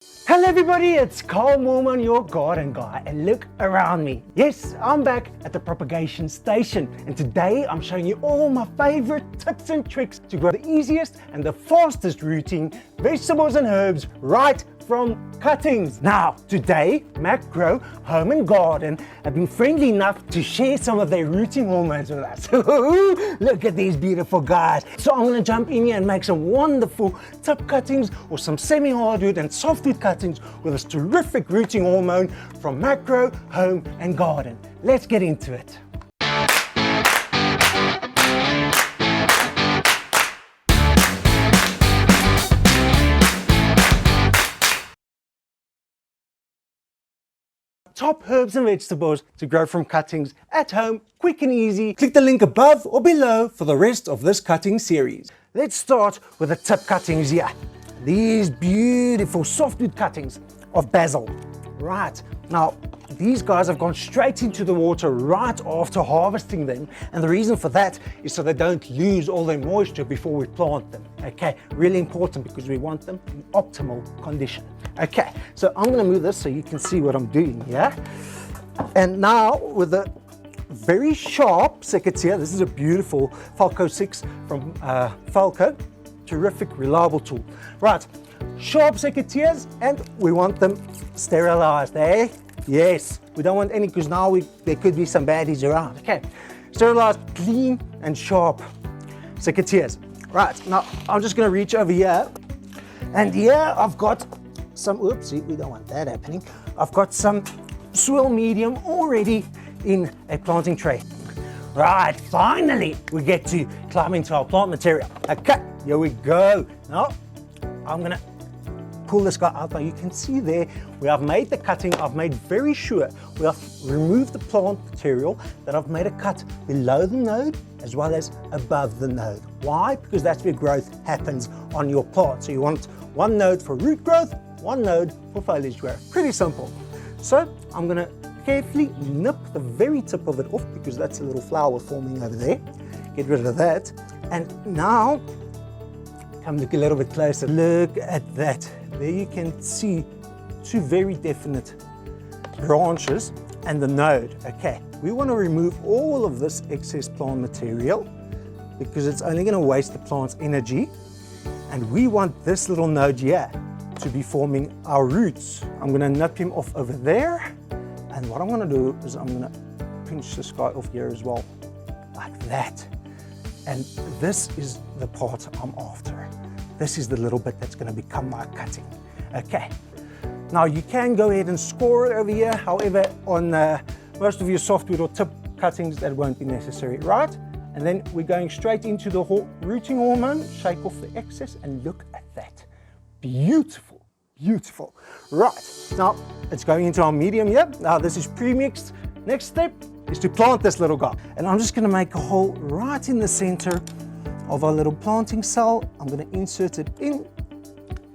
Hello everybody, it's Carl Moorman, your garden guy, and look around me. Yes, I'm back at the propagation station, and today I'm showing you all my favorite tips and tricks to grow the easiest and the fastest rooting vegetables and herbs right from cuttings. Now, today, Macro Home and Garden have been friendly enough to share some of their rooting hormones with us. Look at these beautiful guys. So I'm gonna jump in here and make some wonderful tip cuttings or some semi-hardwood and softwood cuttings with this terrific rooting hormone from Macro Home and Garden. Let's get into it. Top herbs and vegetables to grow from cuttings at home, quick and easy. Click the link above or below for the rest of this cutting series. Let's start with the tip cuttings here. These beautiful softwood cuttings of basil. Right, now these guys have gone straight into the water right after harvesting them, and the reason for that is so they don't lose all their moisture before we plant them. Okay, really important because we want them in optimal condition. Okay, so I'm going to move this so you can see what I'm doing here. And now with a very sharp secateur, this is a beautiful Falco 6 from Falco, terrific, reliable tool. Right, sharp secateurs, and we want them sterilized, eh? Yes, we don't want any because now there could be some baddies around. Okay, sterilized, clean and sharp secateurs. Right, now I'm just going to reach over here, and here I've got some, oopsie, we don't want that happening. I've got some soil medium already in a planting tray. Right, finally we get to climb into our plant material. Okay, here we go. Now I'm gonna pull this guy out. Now you can see there where I've made the cutting, I've made very sure we have removed the plant material, that I've made a cut below the node as well as above the node. Why? Because that's where growth happens on your plant. So you want one node for root growth, one node for foliage growth. Pretty simple. So I'm going to carefully nip the very tip of it off because that's a little flower forming over there. Get rid of that. And now, come look a little bit closer. Look at that. There you can see two very definite branches and the node. Okay, we want to remove all of this excess plant material because it's only going to waste the plant's energy. And we want this little node here to be forming our roots. I'm going to nip him off over there, and what I'm going to do is I'm going to pinch this guy off here as well, like that. And this is the part I'm after. This is the little bit that's going to become my cutting. Okay, now you can go ahead and score it over here. However, on most of your softwood or tip cuttings, that won't be necessary, right? And then we're going straight into the rooting hormone. Shake off the excess and look at that. Beautiful, beautiful. Right, now it's going into our medium here. Now this is pre-mixed. Next step is to plant this little guy. And I'm just gonna make a hole right in the center of our little planting cell. I'm gonna insert it in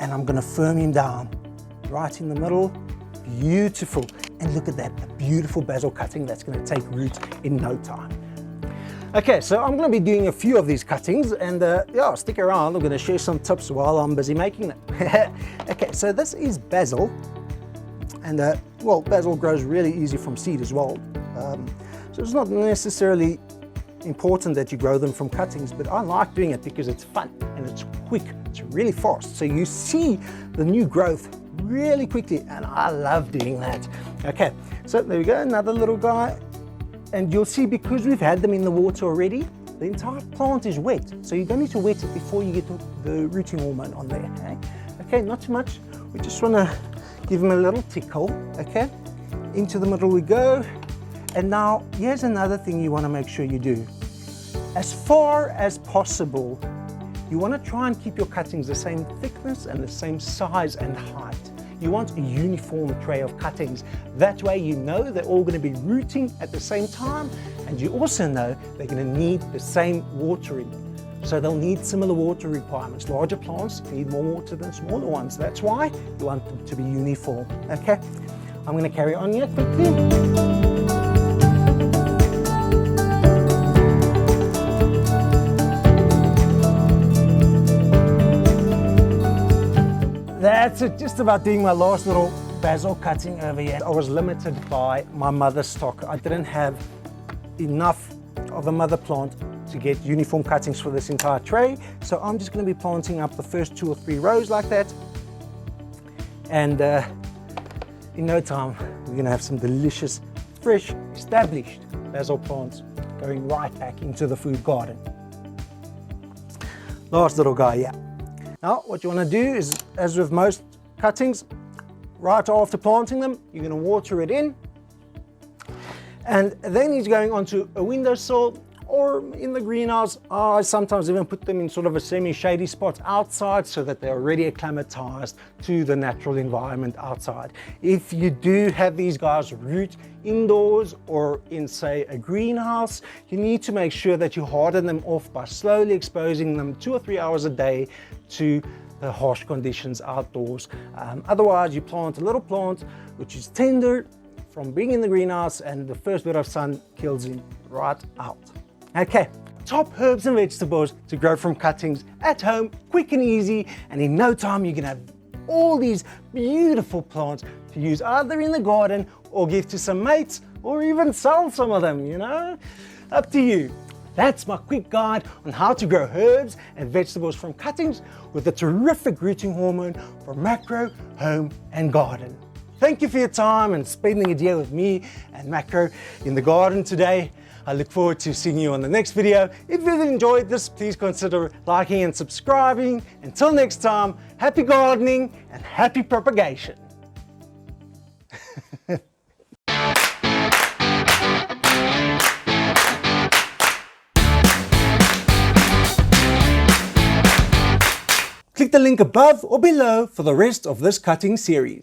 and I'm gonna firm him down right in the middle. Beautiful. And look at that, a beautiful basil cutting that's gonna take root in no time. Okay, so I'm going to be doing a few of these cuttings, and yeah, stick around. I'm going to share some tips while I'm busy making them. Okay, so this is basil, and well, basil grows really easy from seed as well. So it's not necessarily important that you grow them from cuttings, but I like doing it because it's fun and it's quick. It's really fast. So you see the new growth really quickly, and I love doing that. Okay, so there we go, another little guy. And you'll see, because we've had them in the water already, the entire plant is wet. So you don't need to wet it before you get the rooting hormone on there. Okay, okay, not too much. We just want to give them a little tickle. Okay, into the middle we go. And now here's another thing you want to make sure you do. As far as possible, you want to try and keep your cuttings the same thickness and the same size and height. You want a uniform tray of cuttings. That way you know they're all going to be rooting at the same time, and you also know they're going to need the same watering. So they'll need similar water requirements. Larger plants need more water than smaller ones. That's why you want them to be uniform. Okay, I'm going to carry on here quickly. That's it, just about doing my last little basil cutting over here. I was limited by my mother stock. I didn't have enough of a mother plant to get uniform cuttings for this entire tray. So I'm just going to be planting up the first 2 or 3 rows like that. And in no time, we're going to have some delicious, fresh, established basil plants going right back into the food garden. Last little guy, yeah. Now, what you want to do is, as with most cuttings, right after planting them, you're going to water it in. And then he's going onto a windowsill or in the greenhouse. I sometimes even put them in sort of a semi-shady spot outside so that they're already acclimatized to the natural environment outside. If you do have these guys root indoors or in, say, a greenhouse, you need to make sure that you harden them off by slowly exposing them 2 or 3 hours a day to the harsh conditions outdoors. Otherwise, you plant a little plant which is tender from being in the greenhouse, and the first bit of sun kills him right out. Okay, top herbs and vegetables to grow from cuttings at home, quick and easy, and in no time you can have all these beautiful plants to use either in the garden or give to some mates or even sell some of them, you know? Up to you. That's my quick guide on how to grow herbs and vegetables from cuttings with a terrific rooting hormone for macro, home and garden. Thank you for your time and spending a day with me and Macro in the garden today. I look forward to seeing you on the next video. If you've enjoyed this, please consider liking and subscribing. Until next time, happy gardening and happy propagation. Click the link above or below for the rest of this cutting series.